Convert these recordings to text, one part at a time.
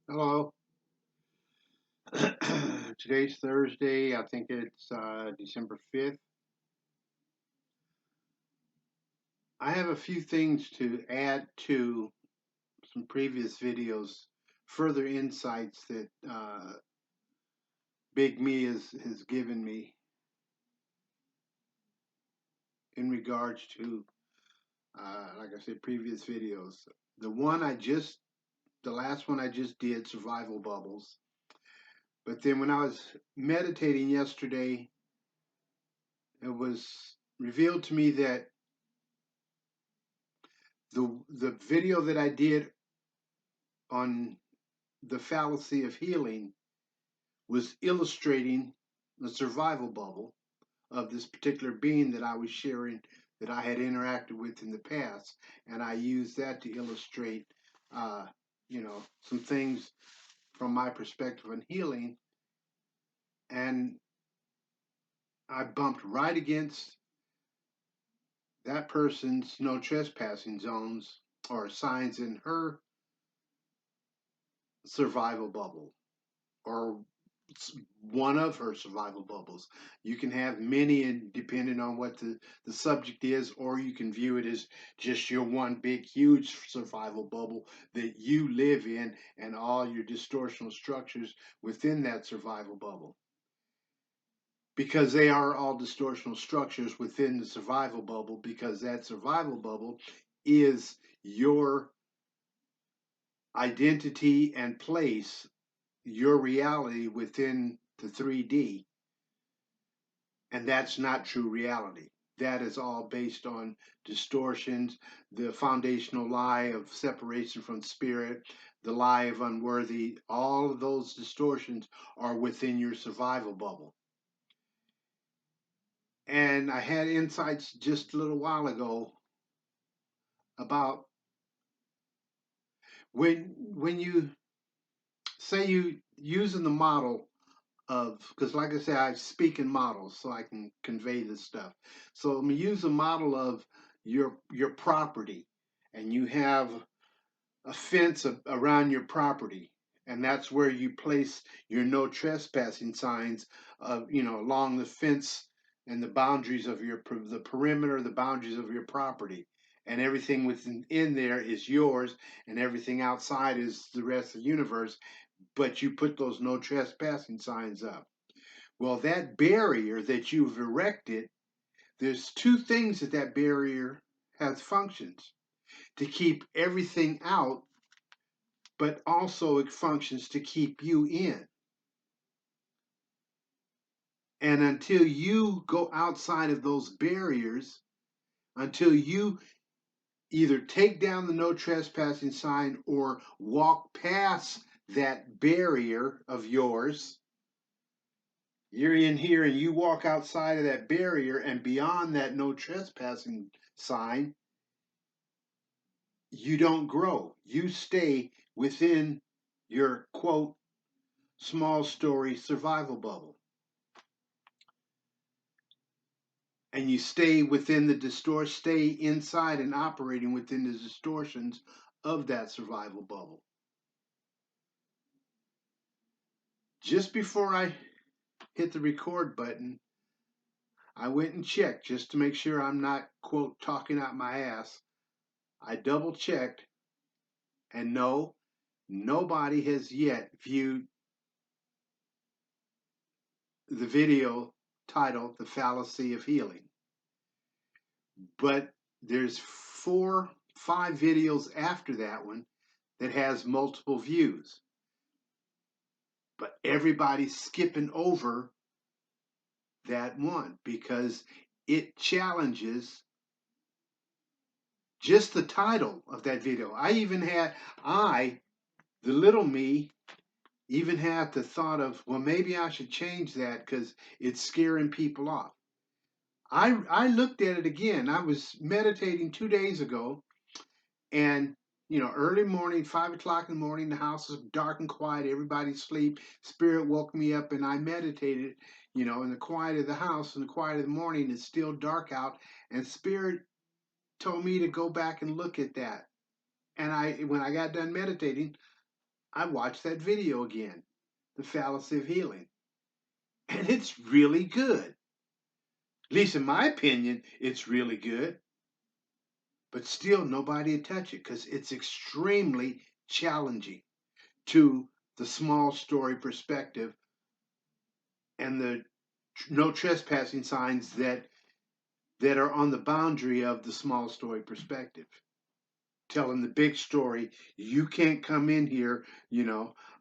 Hello. Today's Thursday. I think it's December 5th. I have a few things to add to some previous videos, further insights that Big Me has given me in regards to, like I said, previous videos. The one I just, the last one I just did, survival bubbles. But then when I was meditating yesterday, it was revealed to me that the video that I did on the fallacy of healing was illustrating the survival bubble of this particular being that I was sharing, that I had interacted with in the past, and I used that to illustrate, uh, some things from my perspective on healing, and I bumped right against that person's no trespassing zones or signs in her survival bubble, or one of her survival bubbles. You can have many, and depending on what the subject is, or you can view it as just your one big, huge survival bubble that you live in, and all your distortional structures within that survival bubble. Because they are all distortional structures within the survival bubble, because that survival bubble is your identity and place, your reality within the 3D, and that's not true reality. That is all based on distortions, the foundational lie of separation from spirit, the lie of unworthy. All of those distortions are within your survival bubble. And I had insights just a little while ago about when you say you using the model of, because like I say, I speak in models so I can convey this stuff. So I'm gonna use a model of your property, and you have a fence around your property, and that's where you place your no trespassing signs of, along the fence and the boundaries of the perimeter, the boundaries of your property. And everything within in there is yours, and everything outside is the rest of the universe. But you put those no trespassing signs up. Well, that barrier that you've erected, there's two things that barrier has functions: to keep everything out, but also it functions to keep you in. And until you go outside of those barriers, until you either take down the no trespassing sign or walk past that barrier of yours, you're in here and you walk outside of that barrier and beyond that no trespassing sign, you don't grow. You stay within your quote small story survival bubble. And you stay within stay inside and operating within the distortions of that survival bubble. Just before I hit the record button, I went and checked just to make sure I'm not, quote, talking out my ass. I double checked, and no, nobody has yet viewed the video titled The Fallacy of Healing. But there's 5 videos after that one that has multiple views. But everybody's skipping over that one because it challenges just the title of that video. The little me, even had the thought of, well, maybe I should change that because it's scaring people off. I looked at it again. I was meditating 2 days ago, and early morning, 5 o'clock in the morning, the house is dark and quiet, everybody's asleep. Spirit woke me up, and I meditated, in the quiet of the house, in the quiet of the morning. It's still dark out, and Spirit told me to go back and look at that. And when I got done meditating, I watched that video again, The Fallacy of Healing, and it's really good. At least in my opinion, it's really good. But still, nobody would touch it because it's extremely challenging to the small story perspective and the no trespassing signs that are on the boundary of the small story perspective. Telling the big story, you can't come in here.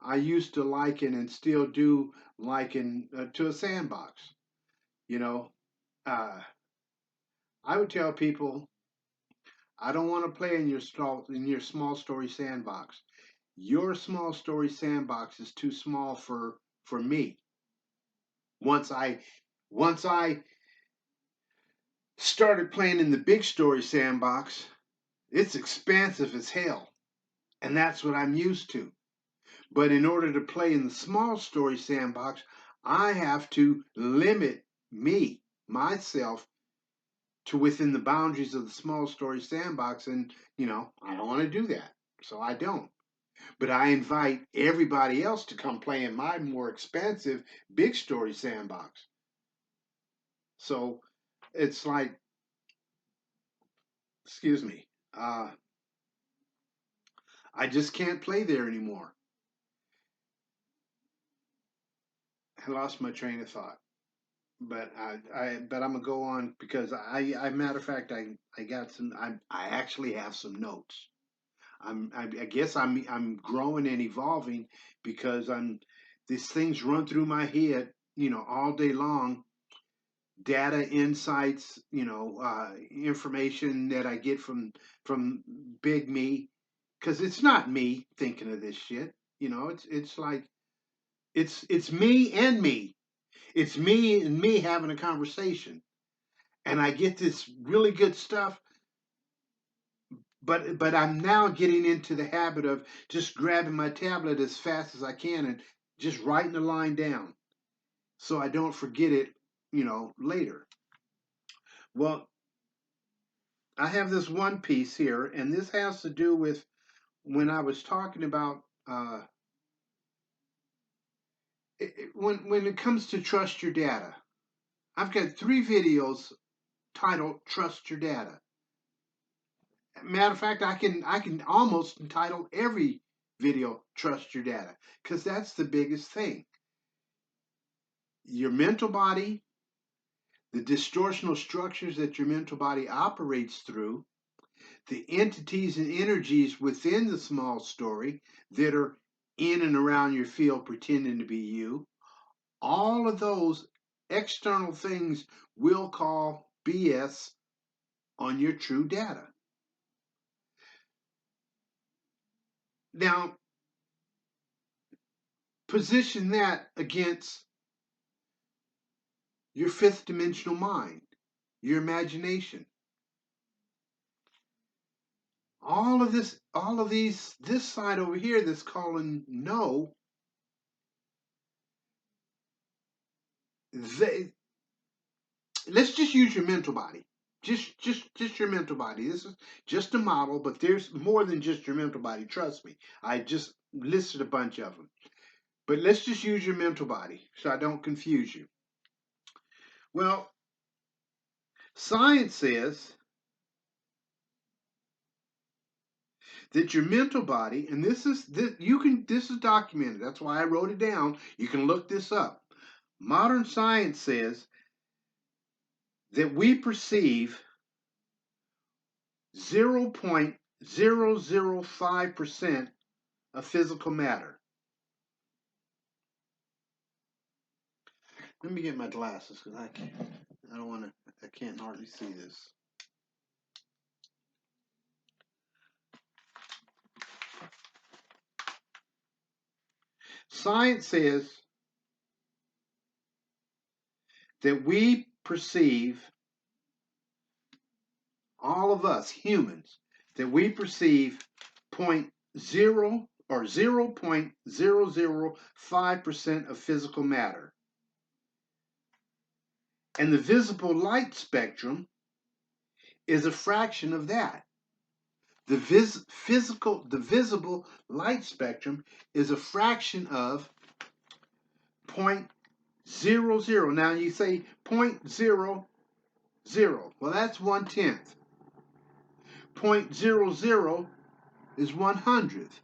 I used to liken and still do liken to a sandbox. You know, uh, I would tell people, I don't want to play in your small story sandbox. Your small story sandbox is too small for me. Once I started playing in the big story sandbox, it's expansive as hell, and that's what I'm used to. But in order to play in the small story sandbox, I have to limit myself, to within the boundaries of the small story sandbox. And, I don't want to do that. So I don't. But I invite everybody else to come play in my more expansive big story sandbox. So it's like, excuse me, I just can't play there anymore. I lost my train of thought. But but I'm gonna go on because matter of fact, I got some. I actually have some notes. I guess I'm growing and evolving because these things run through my head, all day long. Data, insights, information that I get from Big Me, because it's not me thinking of this shit. It's like it's me and me. It's me and me having a conversation, and I get this really good stuff. But I'm now getting into the habit of just grabbing my tablet as fast as I can and just writing the line down so I don't forget it, later. Well, I have this one piece here, and this has to do with when I was talking about when it comes to trust your data. I've got 3 videos titled "Trust Your Data." Matter of fact, I can almost entitle every video "Trust Your Data" because that's the biggest thing. Your mental body, the distortional structures that your mental body operates through, the entities and energies within the small story that are in and around your field pretending to be you, all of those external things will call BS on your true data. Now, position that against your fifth dimensional mind, your imagination. This side over here that's calling no, they, let's just use your mental body. Just your mental body. This is just a model, but there's more than just your mental body. Trust me. I just listed a bunch of them. But let's just use your mental body so I don't confuse you. Well, science says that your mental body, and this is documented. That's why I wrote it down. You can look this up. Modern science says that we perceive 0.005% of physical matter. Let me get my glasses because I can't hardly see this. Science says that we perceive, all of us humans, that we perceive point zero or 0.005% of physical matter. And the visible light spectrum is a fraction of that. The visible light spectrum is a fraction of 0.00. Now you say 0.00. Well, that's 1/10. 0.00 is 1/100th.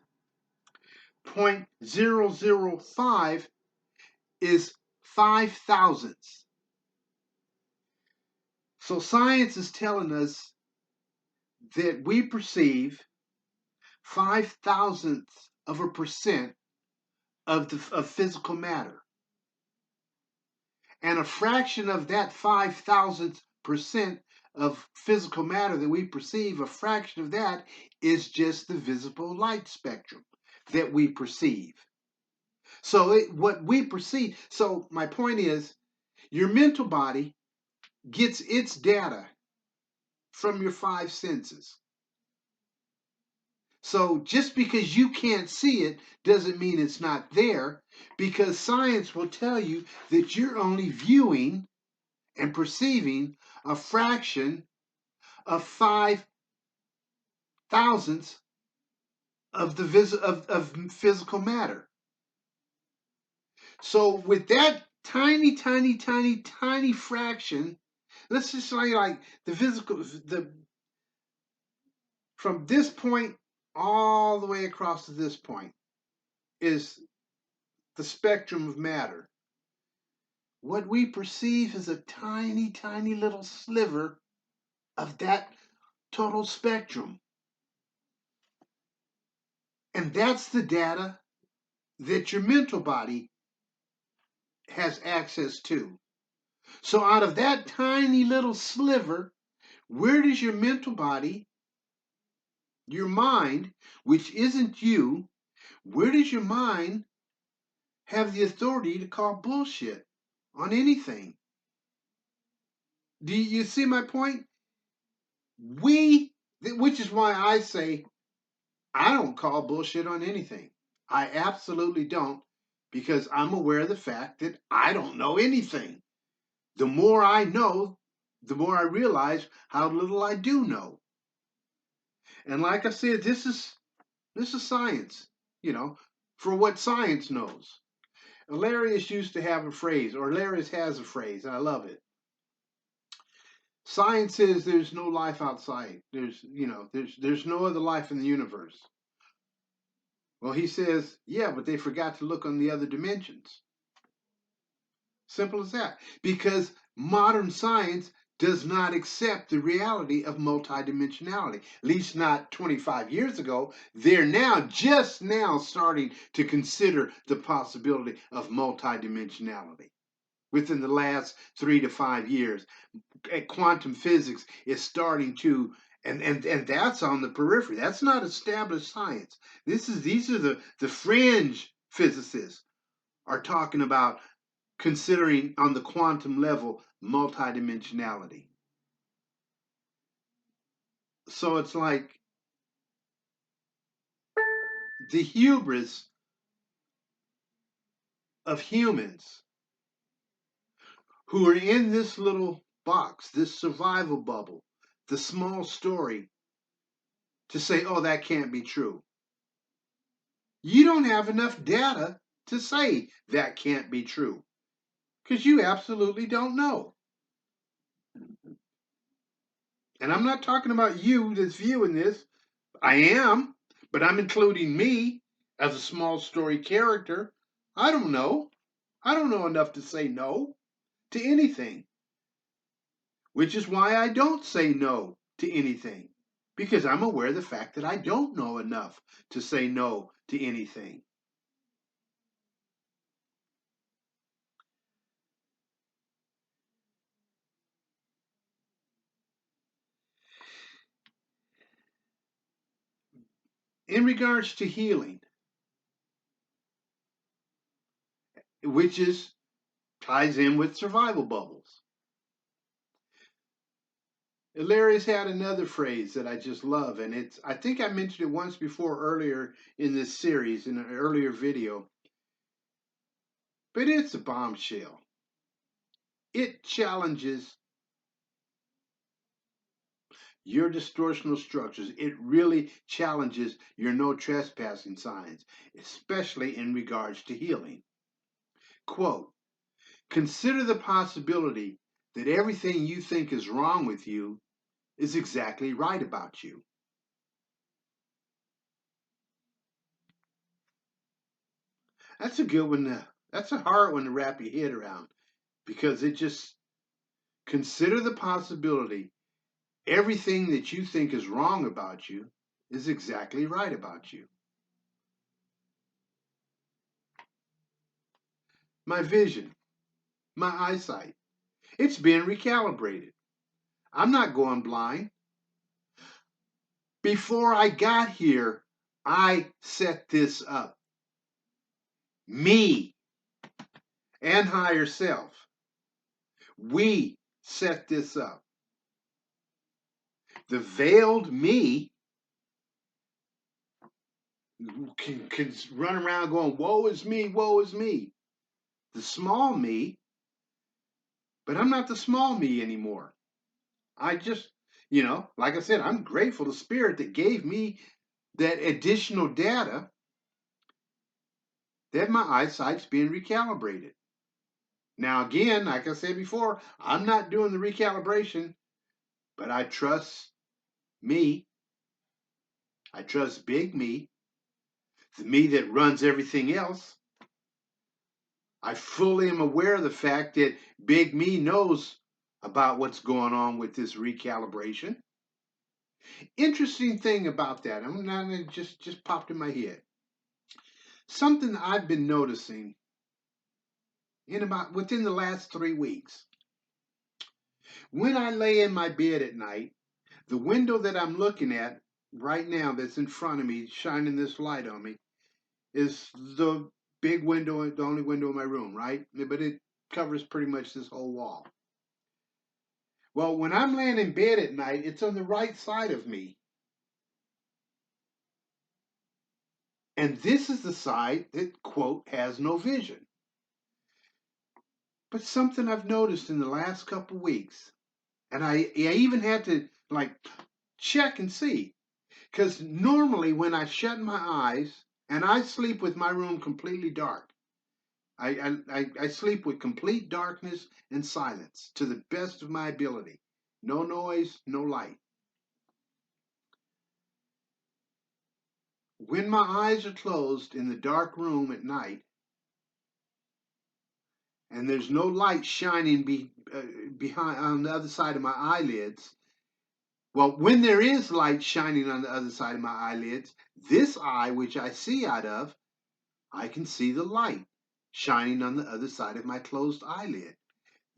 0.005 is 5/1000th. So science is telling us that we perceive 5/1000th of a percent of physical matter. And a fraction of that 5/1000th percent of physical matter that we perceive, a fraction of that is just the visible light spectrum that we perceive. So what we perceive, so my point is, your mental body gets its data from your five senses. So just because you can't see it doesn't mean it's not there, because science will tell you that you're only viewing and perceiving a fraction of 5/1000th of of physical matter. So with that tiny, tiny, tiny, tiny fraction, let's just say like the physical, from this point all the way across to this point is the spectrum of matter. What we perceive is a tiny, tiny little sliver of that total spectrum. And that's the data that your mental body has access to. So out of that tiny little sliver, where does your mental body, your mind, which isn't you, where does your mind have the authority to call bullshit on anything? Do you see my point? Which is why I say I don't call bullshit on anything. I absolutely don't, because I'm aware of the fact that I don't know anything. The more I know, the more I realize how little I do know. And like I said, this is science, you know, for what science knows. Hilarious used to have a phrase, or Hilarious has a phrase, and I love it. Science says there's no life outside. There's no other life in the universe. Well, he says, yeah, but they forgot to look on the other dimensions. Simple as that. Because modern science does not accept the reality of multidimensionality. At least not 25 years ago. They're just now starting to consider the possibility of multidimensionality. Within the last 3 to 5 years, quantum physics is starting to, and that's on the periphery. That's not established science. These are the fringe physicists are talking about considering on the quantum level multidimensionality. So it's like the hubris of humans who are in this little box, this survival bubble, the small story, to say, oh, that can't be true. You don't have enough data to say that can't be true, because you absolutely don't know. And I'm not talking about you that's viewing this. I am, but I'm including me as a small story character. I don't know. I don't know enough to say no to anything, which is why I don't say no to anything, because I'm aware of the fact that I don't know enough to say no to anything. In regards to healing, which ties in with survival bubbles, Larry's had another phrase that I just love, and I think I mentioned it once before earlier in this series, in an earlier video, but it's a bombshell. It challenges your distortional structures. It really challenges your no trespassing signs, especially in regards to healing. Quote, consider the possibility that everything you think is wrong with you is exactly right about you. That's a good one. That's a hard one to wrap your head around because it just consider the possibility everything that you think is wrong about you is exactly right about you. My vision, my eyesight, it's being recalibrated. I'm not going blind. Before I got here, I set this up. Me and higher self. We set this up. The veiled me can run around going, woe is me, woe is me. The small me, but I'm not the small me anymore. I just, like I said, I'm grateful to Spirit that gave me that additional data that my eyesight's being recalibrated. Now, again, like I said before, I'm not doing the recalibration, but I trust me. I trust Big Me, the me that runs everything else. I fully am aware of the fact that Big Me knows about what's going on with this recalibration. Interesting thing about that, I'm not just popped in my head. Something I've been noticing in about within the last 3 weeks. When I lay in my bed at night, the window that I'm looking at right now that's in front of me, shining this light on me, is the big window, the only window in my room, right? But it covers pretty much this whole wall. Well, when I'm laying in bed at night, it's on the right side of me. And this is the side that, quote, has no vision. But something I've noticed in the last couple of weeks, and I even had to like check and see, because normally when I shut my eyes and I sleep with my room completely dark, I sleep with complete darkness and silence to the best of my ability. No noise, no light. When my eyes are closed in the dark room at night and there's no light shining behind on the other side of my eyelids, well, when there is light shining on the other side of my eyelids, this eye, which I see out of, I can see the light shining on the other side of my closed eyelid.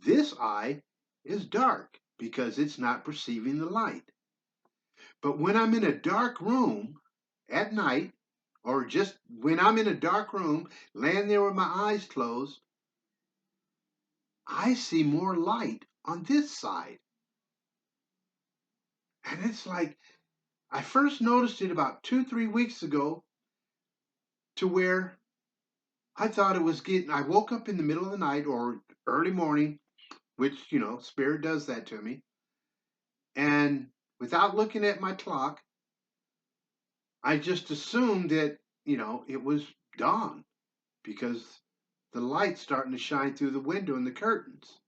This eye is dark because it's not perceiving the light. But when I'm in a dark room at night, or just when I'm in a dark room, laying there with my eyes closed, I see more light on this side. And it's like, I first noticed it about 2, 3 weeks ago to where I thought it was I woke up in the middle of the night or early morning, which, Spirit does that to me. And without looking at my clock, I just assumed that, it was dawn because the light's starting to shine through the window and the curtains.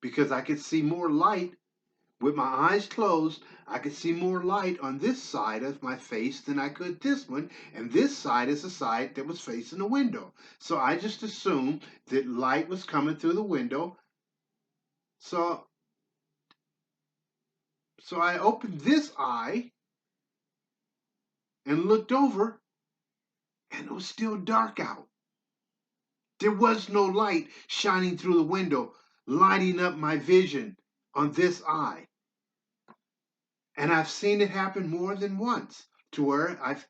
Because I could see more light with my eyes closed. I could see more light on this side of my face than I could this one. And this side is the side that was facing the window. So I just assumed that light was coming through the window. So I opened this eye and looked over, and it was still dark out. There was no light shining through the window, lighting up my vision on this eye. And I've seen it happen more than once to where I've,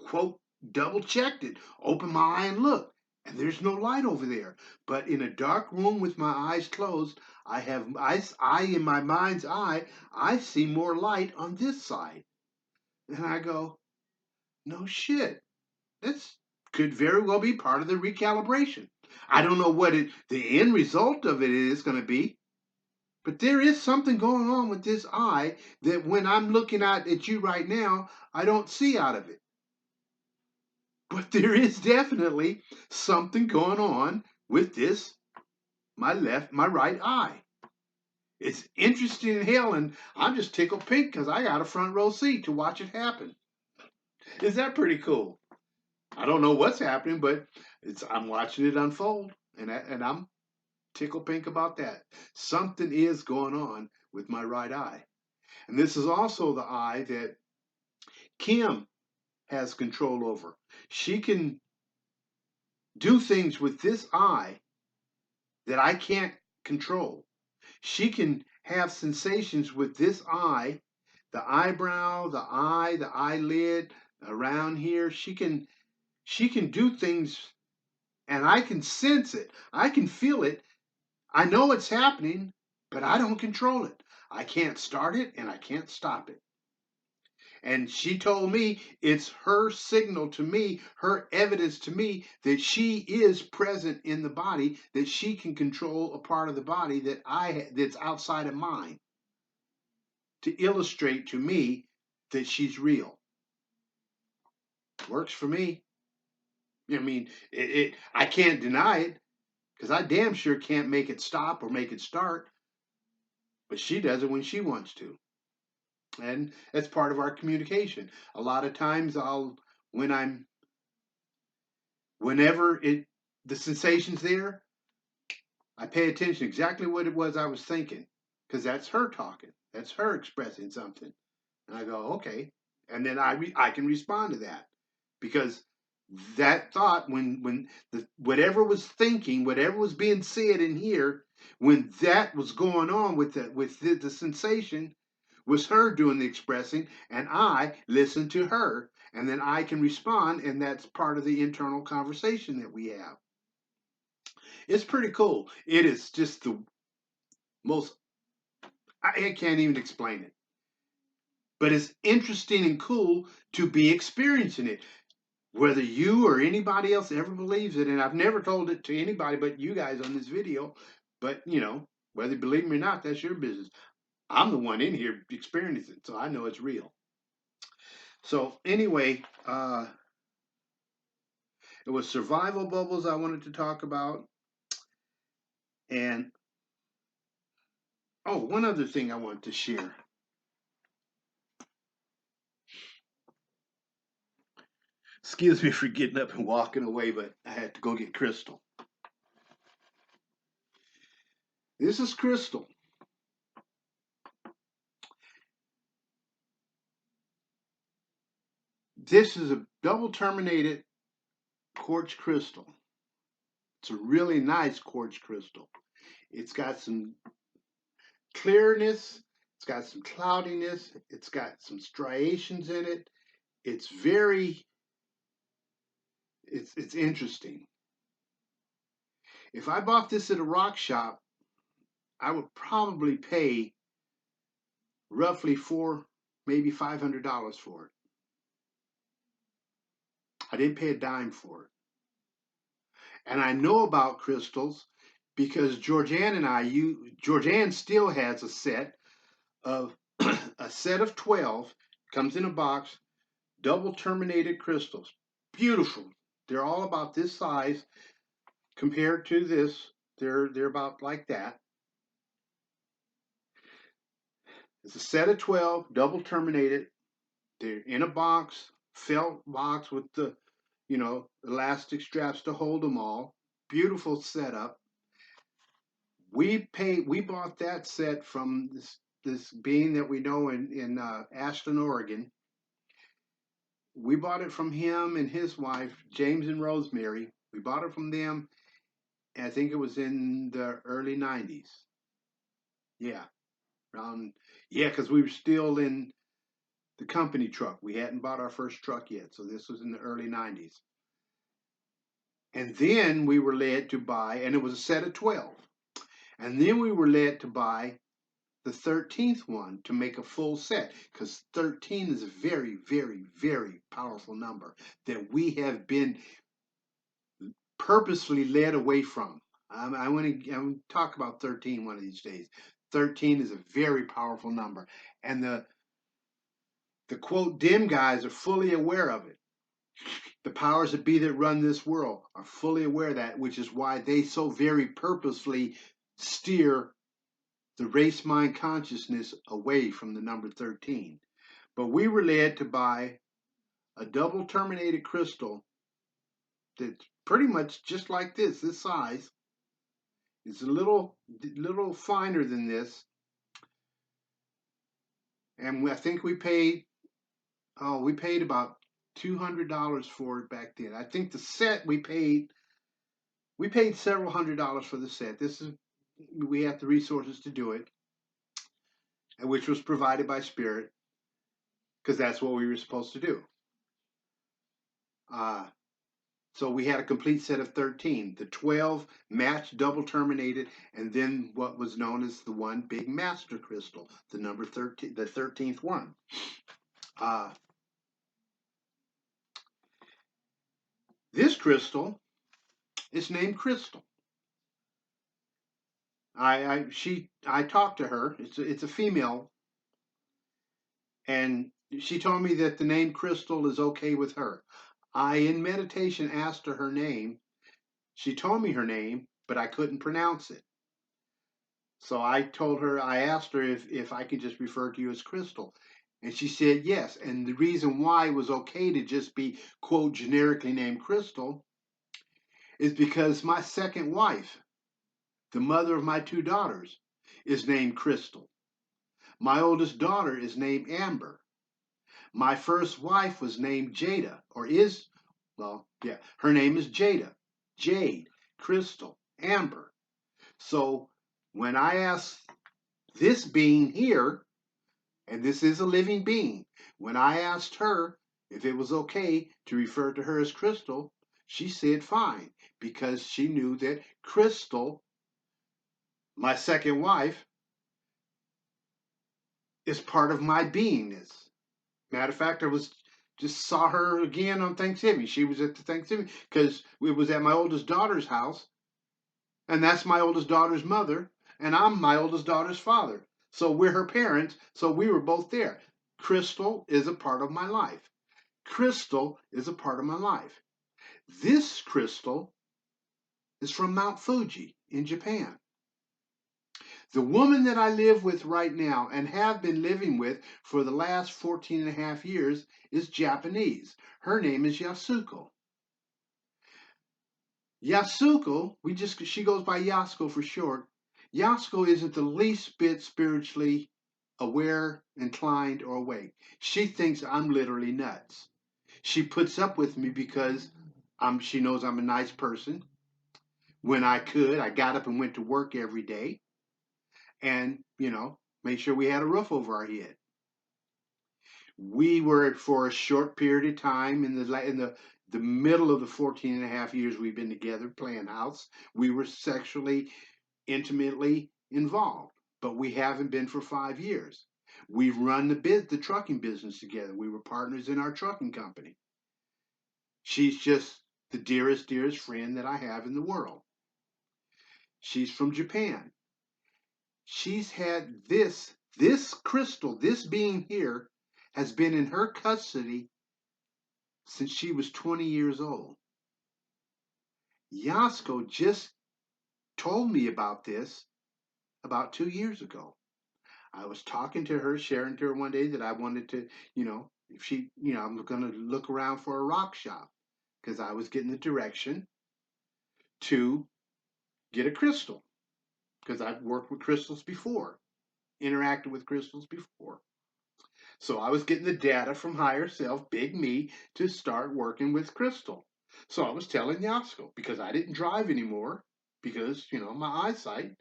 quote, double checked it, opened my eye and looked, and there's no light over there. But in a dark room with my eyes closed, I in my mind's eye, I see more light on this side. And I go, no shit. This could very well be part of the recalibration. I don't know what the end result of it is going to be, But there is something going on with this eye that when I'm looking at you right now, I don't see out of it. But there is definitely something going on with this, my right eye. It's interesting in hell, and I'm just tickled pink because I got a front row seat to watch it happen. Is that pretty cool? I don't know what's happening, but I'm watching it unfold, and I'm tickled pink about that. Something is going on with my right eye. And this is also the eye that Kim has control over. She can do things with this eye that I can't control. She can have sensations with this eye, the eyebrow, the eye, the eyelid, around here. She can do things and I can sense it. I can feel it. I know it's happening, but I don't control it. I can't start it and I can't stop it. And she told me it's her signal to me, her evidence to me that she is present in the body, that she can control a part of the body that's outside of mine to illustrate to me that she's real. Works for me. I mean, I can't deny it because I damn sure can't make it stop or make it start, but she does it when she wants to. And that's part of our communication. A lot of times when I'm whenever the sensation's there, I pay attention exactly what it was I was thinking because that's her talking. That's her expressing something. And I go, okay. And then I can respond to that because that thought when whatever was thinking, whatever was being said in here, when that was going on with the sensation, was her doing the expressing, and I listened to her, and then I can respond, and that's part of the internal conversation that we have. It's pretty cool. It is just the most, I can't even explain it, but it's interesting and cool to be experiencing it. Whether you or anybody else ever believes it, and I've never told it to anybody but you guys on this video, but whether you believe me or not, that's your business. I'm the one in here experiencing it, so I know it's real. So anyway, it was survival bubbles I wanted to talk about. And one other thing I wanted to share. Excuse me for getting up and walking away, but I had to go get Crystal. This is Crystal. This is a double terminated quartz crystal. It's a really nice quartz crystal. It's got some clearness, it's got some cloudiness, it's got some striations in it. It's very it's interesting. If I bought this at a rock shop, I would probably pay roughly maybe $500 for it. I didn't pay a dime for it. And I know about crystals because Georgianne still has a set of a set of 12, comes in a box, double terminated crystals. Beautiful. They're all about this size compared to this. They're about like that. It's a set of 12, double terminated. They're in a box, felt box with the, elastic straps to hold them all. Beautiful setup. We bought that set from this being that we know in Ashland, Oregon. We bought it from him and his wife, James and Rosemary. We bought it from them. I think it was in the early 90s. Yeah, because we were still in the company truck. We hadn't bought our first truck yet, so this was in the early 90s. And then we were led to buy, and it was a set of 12. And then we were led to buy the 13th one to make a full set because 13 is a very, very, very powerful number that we have been purposefully led away from. I want to talk about 13 one of these days. 13 is a very powerful number. And the quote dim guys are fully aware of it. The powers that be that run this world are fully aware of that, which is why they so very purposefully steer the race mind consciousness away from the number 13. But we were led to buy a double terminated crystal that's pretty much just like this size. It's a little finer than this. And I think we paid about $200 for it back then. I think the set we paid several $100s for the set. We have the resources to do it, which was provided by Spirit, because that's what we were supposed to do. So we had a complete set of 13. The 12 matched double terminated, and then what was known as the one big master crystal, the number 13, the 13th one. This crystal is named Crystal. I talked to her. It's a female, and she told me that the name Crystal is okay with her. I, in meditation, asked her name. She told me her name, but I couldn't pronounce it. So I asked her if I could just refer to you as Crystal. And she said yes. And the reason why it was okay to just be, quote, generically named Crystal is because my second wife, the mother of my two daughters, is named Crystal. My oldest daughter is named Amber. My first wife was named Jada, her name is Jada. Jade, Crystal, Amber. So when I asked this being here, and this is a living being, when I asked her if it was okay to refer to her as Crystal, she said fine, because she knew that Crystal, my second wife, is part of my beingness. Matter of fact, just saw her again on Thanksgiving. She was at the Thanksgiving because it was at my oldest daughter's house, and that's my oldest daughter's mother, and I'm my oldest daughter's father. So we're her parents, so we were both there. Crystal is a part of my life. Crystal is a part of my life. This crystal is from Mount Fuji in Japan. The woman that I live with right now and have been living with for the last 14 and a half years is Japanese. Her name is Yasuko. Yasuko, she goes by Yasuko for short. Yasuko isn't the least bit spiritually aware, inclined, or awake. She thinks I'm literally nuts. She puts up with me because she knows I'm a nice person. When I got up and went to work every day and, made sure we had a roof over our head. We were, for a short period of time in the middle of the 14 and a half years we've been together playing house, we were sexually intimately involved, but we haven't been for 5 years. We've run the trucking business together. We were partners in our trucking company. She's just the dearest friend that I have in the world. She's from Japan. She's had this crystal, this being here, has been in her custody since she was 20 years old. Yasko just told me about this about 2 years ago. I was talking to her, sharing to her one day that I wanted to, if she, I'm going to look around for a rock shop because I was getting the direction to get a crystal because I've worked with crystals before, interacted with crystals before. So I was getting the data from higher self, big me, to start working with crystal. So I was telling Yasko, because I didn't drive anymore, because, my eyesight,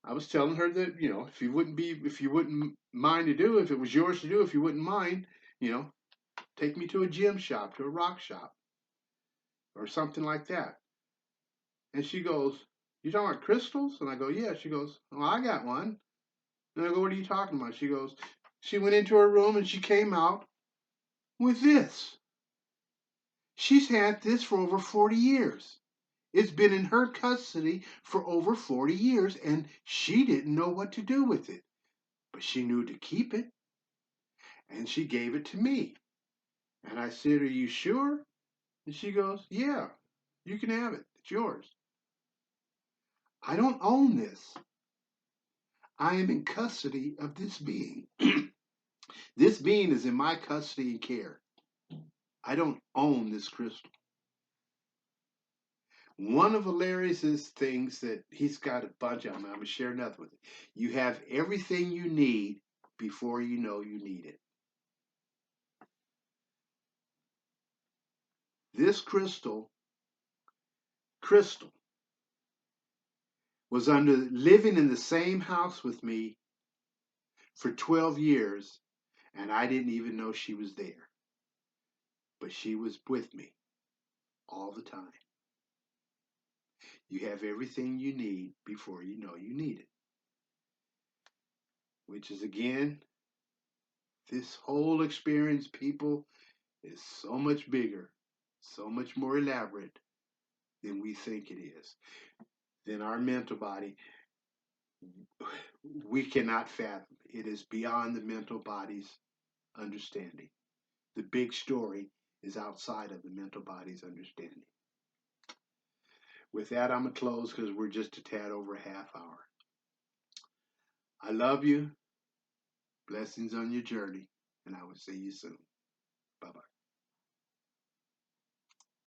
I was telling her that, if you wouldn't mind to do, if it was yours to do, if you wouldn't mind, take me to a gem shop, to a rock shop, or something like that. And she goes, "You talking about crystals?" And I go, "Yeah." She goes, "Well, I got one." And I go, "What are you talking about?" She goes, she went into her room and she came out with this. She's had this for over 40 years. It's been in her custody for over 40 years, and she didn't know what to do with it. But she knew to keep it, and she gave it to me. And I said, "Are you sure?" And she goes, "Yeah, you can have it. It's yours. I don't own this. I am in custody of this being. This being is in my custody and care. I don't own this crystal." One of Valerius's things that he's got a bunch of them. I'm going to share another with you. You have everything you need before you know you need it. This crystal was living in the same house with me for 12 years, and I didn't even know she was there. But she was with me all the time. You have everything you need before you know you need it. Which is, again, this whole experience, people, is so much bigger, so much more elaborate than we think it is. Than our mental body, we cannot fathom. It is beyond the mental body's understanding. The big story is outside of the mental body's understanding. With that, I'm going to close because we're just a tad over a half hour. I love you. Blessings on your journey, and I will see you soon. Bye-bye.